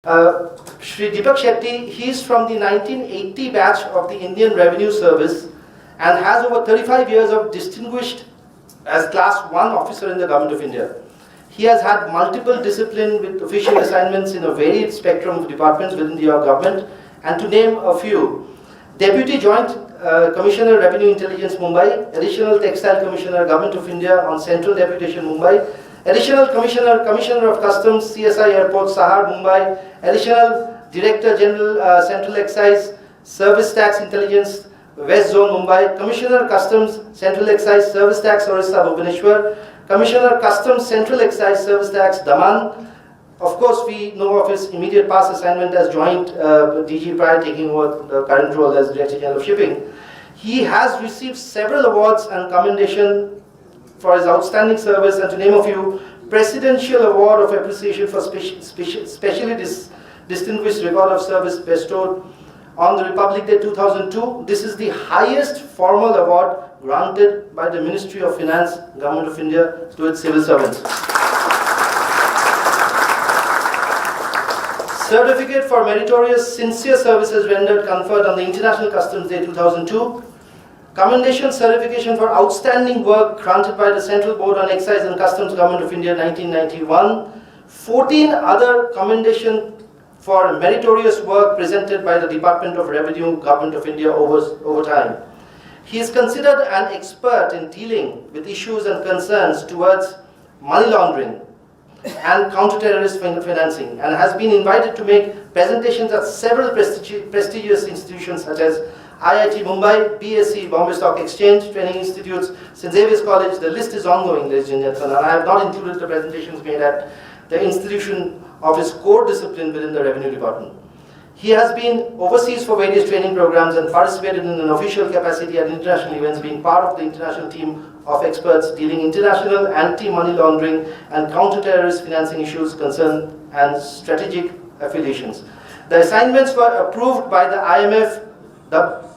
Shri Deepak Shetty, he is from the 1980 batch of the Indian Revenue Service and has over 35 years of distinguished as Class 1 officer in the Government of India. He has had multiple discipline with official assignments in a varied spectrum of departments within the government, and to name a few: Deputy Joint Commissioner Revenue Intelligence Mumbai, Additional Textile Commissioner Government of India on Central Deputation Mumbai, Additional Commissioner of Customs CSI Airport Sahar Mumbai, Additional Director General Central Excise Service Tax Intelligence West Zone Mumbai, Commissioner Customs Central Excise Service Tax Orissa Bhubaneswar, Commissioner Customs Central Excise Service Tax Daman. Of course, we know of his immediate past assignment as Joint DG prior taking over the current role as Director General of Shipping. He has received several awards and commendation for his outstanding service, and to name a few: Presidential Award of Appreciation for Specially Distinguished Record of Service bestowed on the Republic Day 2002. This is the highest formal award granted by the Ministry of Finance, Government of India, to its civil servants. Certificate for Meritorious Sincere Services Rendered conferred on the International Customs Day 2002. Commendation Certification for Outstanding Work granted by the Central Board on Excise and Customs, Government of India, 1991. 14 other commendation for meritorious work presented by the Department of Revenue, Government of India over time. He is considered an expert in dealing with issues and concerns towards money laundering and counter-terrorist financing, and has been invited to make presentations at several prestigious institutions such as IIT Mumbai, BSc, Bombay Stock Exchange, Training Institutes, St. Xavier's College. The list is ongoing, ladies and gentlemen, and I have not included the presentations made at the institution of his core discipline within the Revenue Department. He has been overseas for various training programs and participated in an official capacity at international events, being part of the international team of experts dealing international anti-money laundering and counter-terrorist financing issues, concern and strategic affiliations. The assignments were approved by the IMF, the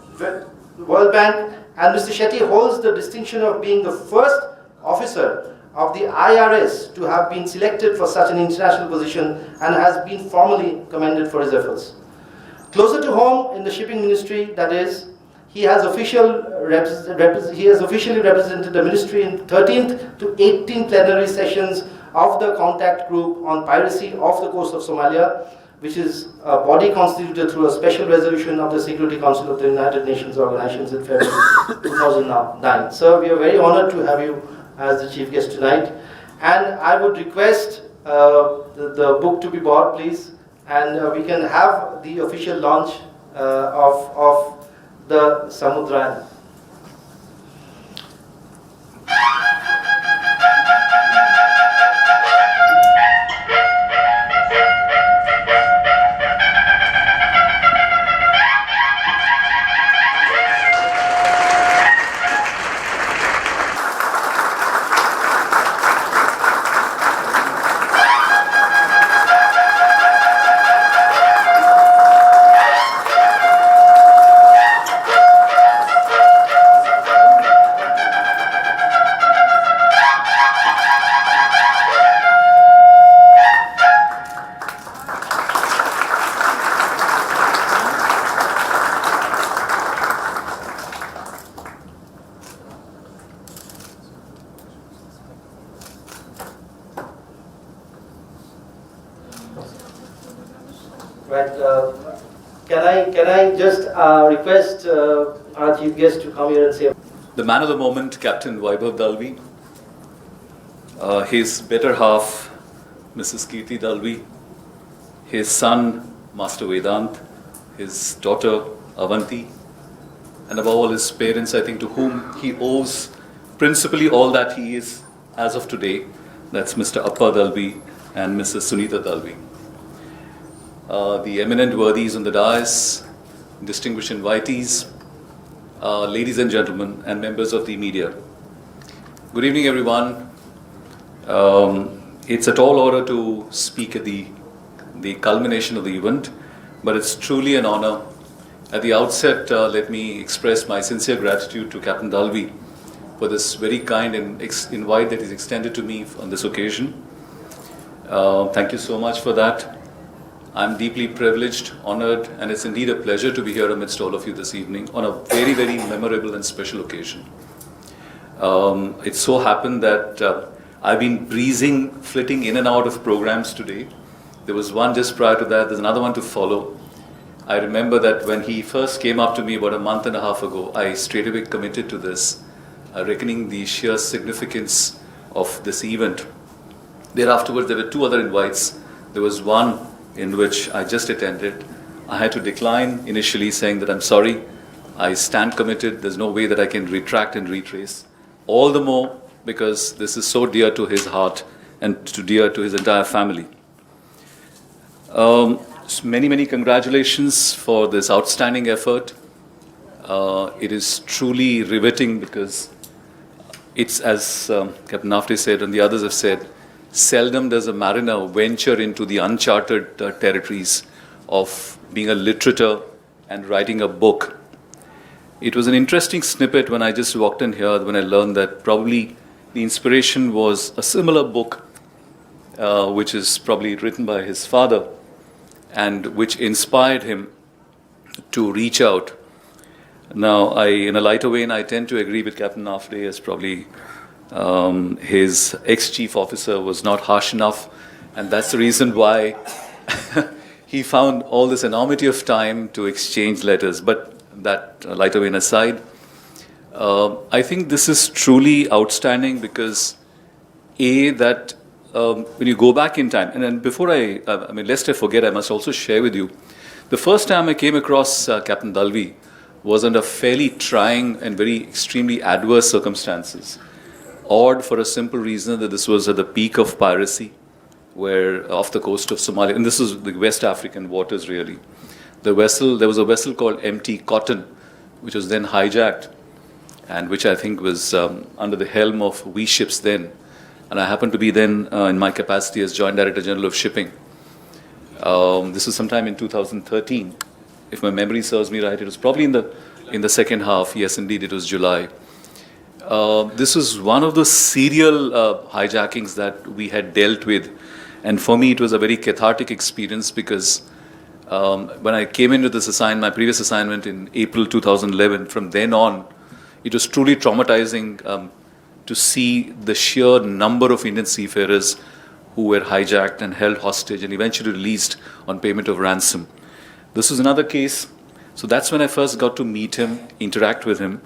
World Bank, and Mr. Shetty holds the distinction of being the first officer of the IRS to have been selected for such an international position, and has been formally commended for his efforts. Closer to home in the shipping ministry, that is, he has officially represented the ministry in 13th to 18th plenary sessions of the contact group on piracy off the coast of Somalia, which is a body constituted through a special resolution of the Security Council of the United Nations Organizations in February 2009. Sir, we are very honored to have you as the chief guest tonight, and I would request the book to be bought, please, and we can have the official launch of the Samudrayan. Right. Can I just request our chief guest to come here and say the man of the moment, Captain Vaibhav Dalvi, his better half, Mrs. Kirti Dalvi, his son, Master Vedant, his daughter, Avanti, and above all his parents, I think, to whom he owes principally all that he is as of today. That's Mr. Appa Dalvi and Mrs. Sunita Dalvi. The eminent worthies on the dais, distinguished invitees, ladies and gentlemen, and members of the media. Good evening, everyone. It's a tall order to speak at the culmination of the event, but it's truly an honor. At the outset, let me express my sincere gratitude to Captain Dalvi for this very kind invite that is extended to me on this occasion. Thank you so much for that. I'm deeply privileged, honored, and it's indeed a pleasure to be here amidst all of you this evening on a very, very memorable and special occasion. It so happened that I've been flitting in and out of programs today. There was one just prior to that, there's another one to follow. I remember that when he first came up to me about a month and a half ago, I straight away committed to this, reckoning the sheer significance of this event. Thereafterwards, there were two other invites. There was one in which I just attended. I had to decline initially, saying that I'm sorry, I stand committed, there's no way that I can retract and retrace. All the more because this is so dear to his heart and dear to his entire family. Many, many congratulations for this outstanding effort. It is truly riveting because it's, as Captain Nafte said and the others have said, seldom does a mariner venture into the uncharted territories of being a literator and writing a book. It was an interesting snippet when I just walked in here, when I learned that probably the inspiration was a similar book, which is probably written by his father, and which inspired him to reach out. Now, in a lighter vein, I tend to agree with Captain Nafde, as probably his ex-chief officer was not harsh enough, and that's the reason why he found all this enormity of time to exchange letters. But that lighter vein aside, I think this is truly outstanding because, when you go back in time, and then before lest I forget, I must also share with you, the first time I came across Captain Dalvi was under fairly trying and very extremely adverse circumstances. Odd for a simple reason that this was at the peak of piracy, where off the coast of Somalia, and this is the West African waters really. There was a vessel called MT Cotton, which was then hijacked, and which I think was under the helm of We Ships then. And I happened to be then in my capacity as Joint Director General of Shipping. This was sometime in 2013. If my memory serves me right, it was probably in the second half. Yes, indeed, it was July. This was one of the serial hijackings that we had dealt with. And for me, it was a very cathartic experience because when I came into this my previous assignment in April 2011, from then on, it was truly traumatizing to see the sheer number of Indian seafarers who were hijacked and held hostage and eventually released on payment of ransom. This was another case. So that's when I first got to meet him, interact with him.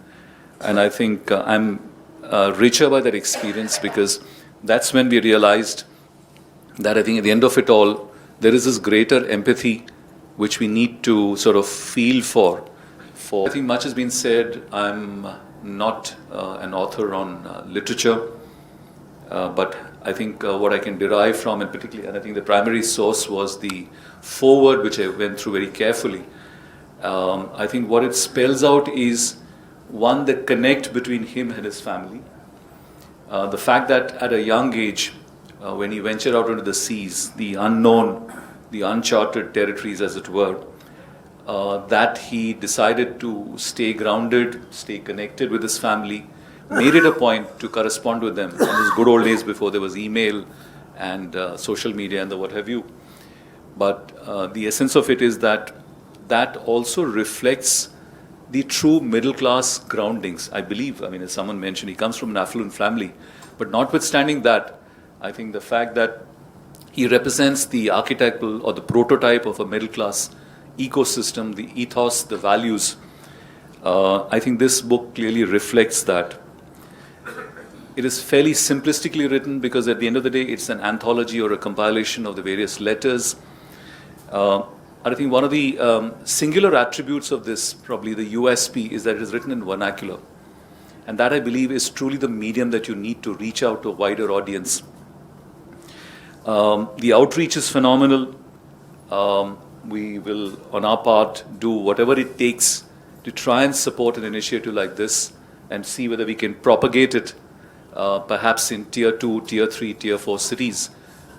And I think I'm richer by that experience because that's when we realized that I think at the end of it all, there is this greater empathy which we need to sort of feel for. I think much has been said. I'm not an author on literature, but I think what I can derive from, and particularly, and I think the primary source was the foreword, which I went through very carefully. I think what it spells out is, one, the connect between him and his family. The fact that at a young age, when he ventured out into the seas, the unknown, the uncharted territories as it were, that he decided to stay grounded, stay connected with his family, made it a point to correspond with them in those good old days before there was email and social media and the what have you. But the essence of it is that also reflects the true middle class groundings, I believe. I mean, as someone mentioned, he comes from an affluent family. But notwithstanding that, I think the fact that he represents the archetypal or the prototype of a middle class ecosystem, the ethos, the values, I think this book clearly reflects that. It is fairly simplistically written because at the end of the day, it's an anthology or a compilation of the various letters. I think one of the singular attributes of this, probably the USP, is that it is written in vernacular. And that, I believe, is truly the medium that you need to reach out to a wider audience. The outreach is phenomenal. We will, on our part, do whatever it takes to try and support an initiative like this and see whether we can propagate it, perhaps in Tier 2, Tier 3, Tier 4 cities,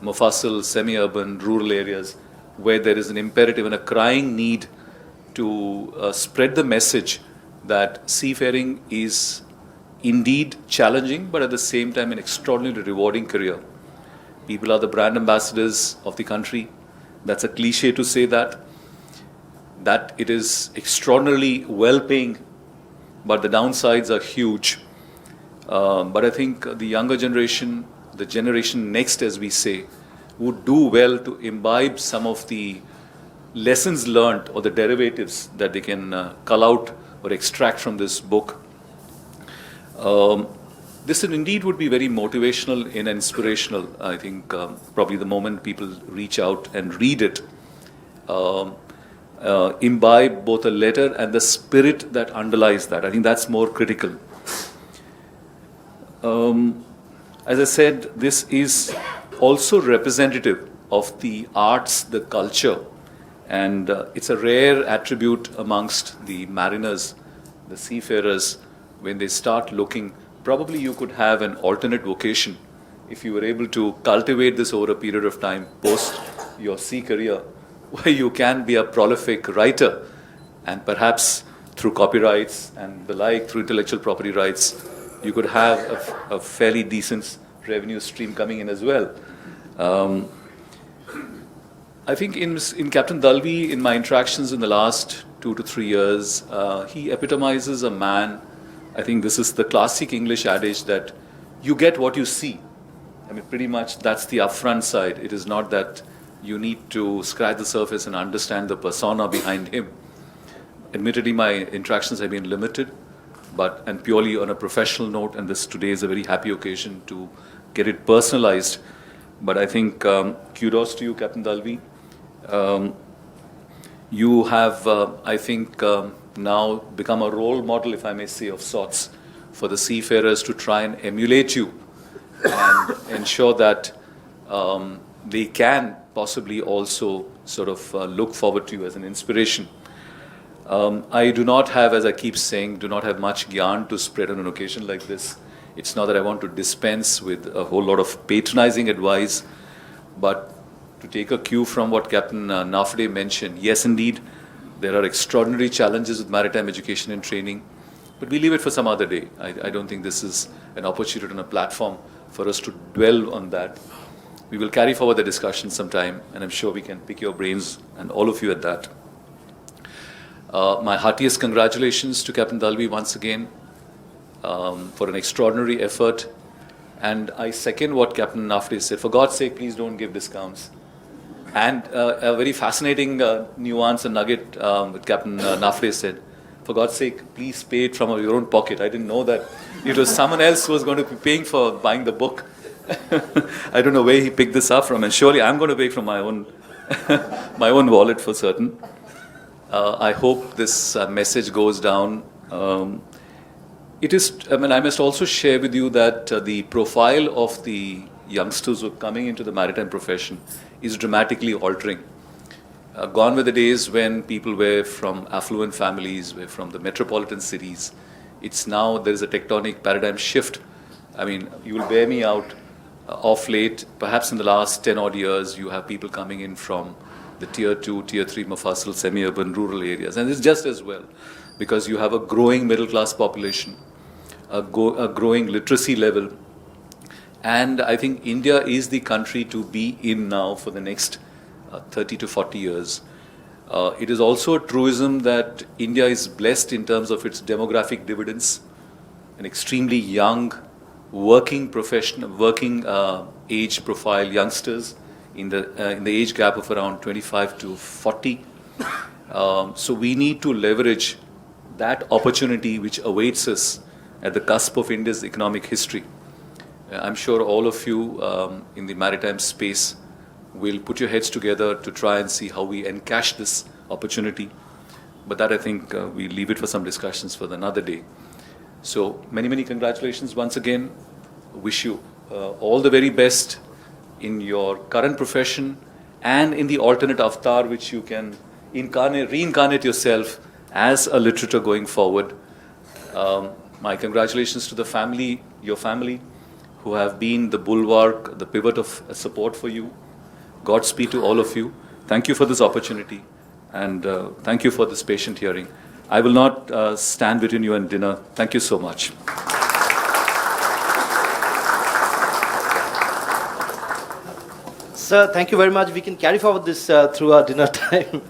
Mufassal, semi-urban, rural areas, where there is an imperative and a crying need to spread the message that seafaring is indeed challenging, but at the same time an extraordinarily rewarding career. People are the brand ambassadors of the country. That's a cliche to say that it is extraordinarily well-paying, but the downsides are huge. But I think the younger generation, the generation next, as we say, would do well to imbibe some of the lessons learned or the derivatives that they can cull out or extract from this book. This indeed would be very motivational and inspirational. I think probably the moment people reach out and read it, imbibe both a letter and the spirit that underlies that. I think that's more critical. As I said, this is also representative of the arts, the culture, and it's a rare attribute amongst the mariners, the seafarers, when they start looking. Probably you could have an alternate vocation if you were able to cultivate this over a period of time post your sea career, where you can be a prolific writer and perhaps through copyrights and the like, through intellectual property rights, you could have a fairly decent revenue stream coming in as well. I think in Captain Dalvi, in my interactions in the last 2 to 3 years, he epitomizes a man. I think this is the classic English adage that you get what you see. I mean, pretty much that's the upfront side. It is not that you need to scratch the surface and understand the persona behind him. Admittedly, my interactions have been limited, and purely on a professional note, and this today is a very happy occasion to get it personalized. But I think kudos to you, Captain Dalvi. You have, I think, now become a role model, if I may say, of sorts, for the seafarers to try and emulate you and ensure that they can possibly also sort of look forward to you as an inspiration. I do not have, as I keep saying, do not have much gyan to spread on an occasion like this. It's not that I want to dispense with a whole lot of patronizing advice, but to take a cue from what Captain Nafde mentioned, yes, indeed, there are extraordinary challenges with maritime education and training, but we leave it for some other day. I don't think this is an opportunity and a platform for us to dwell on that. We will carry forward the discussion sometime, and I'm sure we can pick your brains and all of you at that. My heartiest congratulations to Captain Dalvi once again for an extraordinary effort. And I second what Captain Nafde said. For God's sake, please don't give discounts. And a very fascinating nuance and nugget that Captain Nafde said. For God's sake, please pay it from your own pocket. I didn't know that it was someone else who was going to be paying for buying the book. I don't know where he picked this up from, and surely I'm going to pay from my own my own wallet for certain. I hope this message goes down. It is. I mean, I must also share with you that the profile of the youngsters who are coming into the maritime profession is dramatically altering. Gone were the days when people were from affluent families, were from the metropolitan cities. It's now there is a tectonic paradigm shift. I mean, you will bear me out. Of late, perhaps in the last 10 odd years, you have people coming in from the tier 2, tier 3 Mufassal, semi-urban, rural areas. And it's just as well, because you have a growing middle class population, a growing literacy level. And I think India is the country to be in now for the next 30 to 40 years. It is also a truism that India is blessed in terms of its demographic dividends, an extremely young, working age profile youngsters in the age gap of around 25 to 40. So we need to leverage that opportunity which awaits us at the cusp of India's economic history. I'm sure all of you in the maritime space will put your heads together to try and see how we encash this opportunity. But that I think we leave it for some discussions for another day. So many, many congratulations once again. Wish you all the very best in your current profession and in the alternate avatar which you can reincarnate yourself as a literature going forward. My congratulations to the family, your family, who have been the bulwark, the pivot of support for you. Godspeed to all of you. Thank you for this opportunity, and thank you for this patient hearing. I will not stand between you and dinner. Thank you so much. Sir, thank you very much. We can carry forward this through our dinner time.